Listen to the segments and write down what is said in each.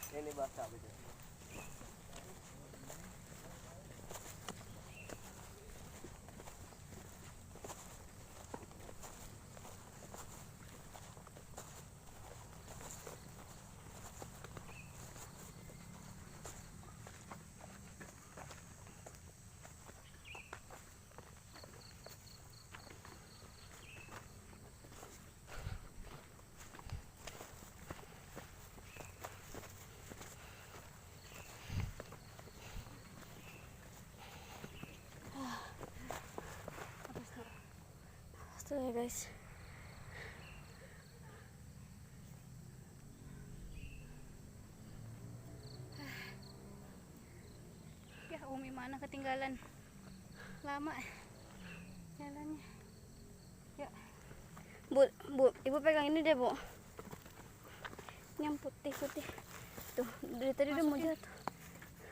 Ini basah betul. Tuh ya guys. Ya Umi mana ketinggalan lama jalannya. Ya. Bu, ibu pegang ini deh, Bu. Ini yang putih-putih. Tuh, dari tadi udah mau jatuh.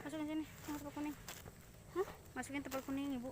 Masukin sini, yang tepal kuning. Hah? Masukin tepal kuning, Ibu.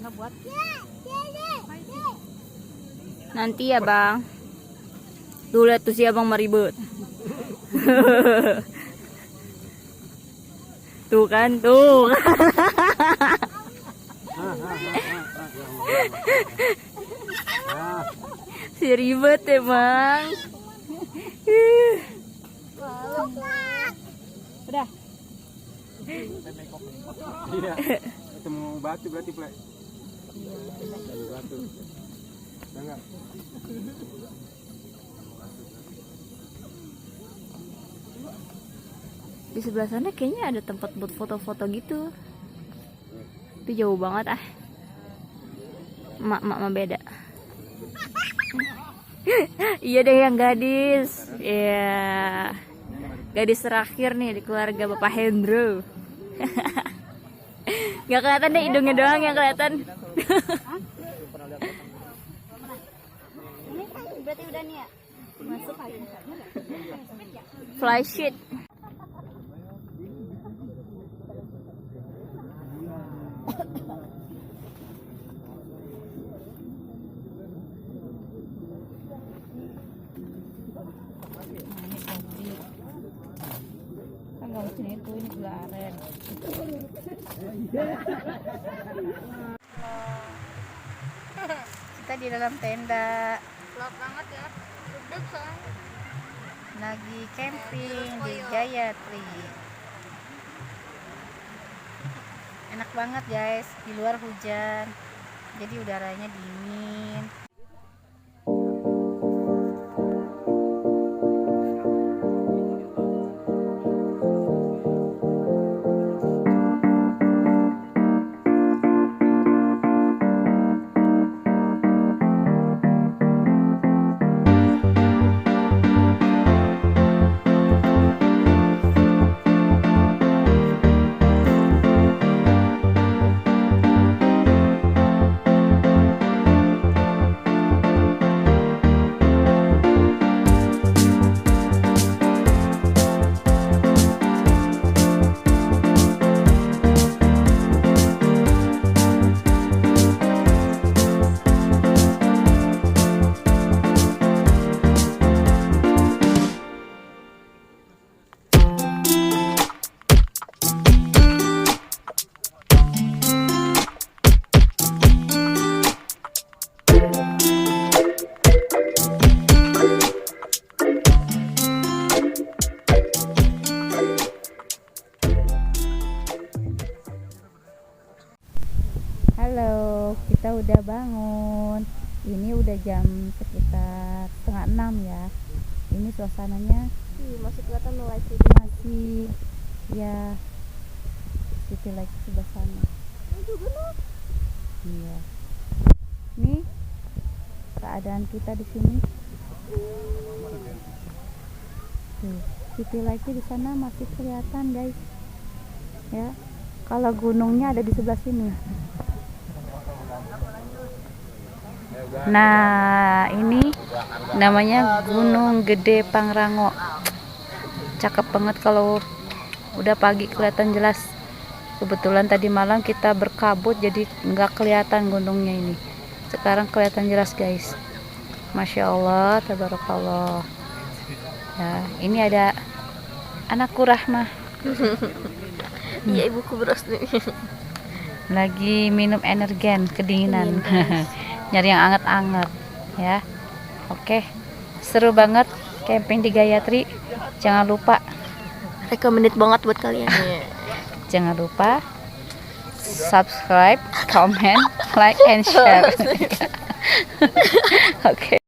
Nggak buat. Nanti ya, Bang. Tuh lihat tuh si Abang meribut. Tuh kan, tuh. Si ribet emang. Udah. Iya. Ketemu batu berarti, Plek. Batu. Enggak. Di sebelah sana kayaknya ada tempat buat foto-foto gitu. Itu jauh banget ah. Mak beda. Iya deh yang gadis. Iya. gadis terakhir nih di keluarga Bapak Hendro. Gak kelihatan deh, hidungnya doang yang kelihatan. Ini berarti udah nih ya. Masuk aja. Fly sheet. Kan nggak mesti itu, ini gula aren. Kita di dalam tenda. Gelap banget ya. Duduk soalnya. Lagi camping di Gayatri. Enak banget guys, di luar hujan. Jadi udaranya dingin. Halo, kita udah bangun. Ini udah jam sekitar 5:30 ya. Ini suasananya Masih kelihatan light masih ya city light sebelah sana. Iya. Nih keadaan kita di sini. Tuh, city light di sana masih kelihatan guys. Ya. Kalau gunungnya ada di sebelah sini. Nah, ini namanya Gunung Gede Pangrango. Cakep banget kalau udah pagi kelihatan jelas. Kebetulan tadi malam kita berkabut jadi nggak kelihatan gunungnya ini. Sekarang kelihatan jelas guys. Masya Allah, tabarakallah. Ya, ini ada anakku Rahmah. Iya, ibuku beras nih. Lagi minum energen kedinginan. Nyari yang anget-anget ya. Oke, seru banget camping di Gayatri. Jangan lupa Recommended banget buat kalian. jangan lupa subscribe, comment, like and share. Oke.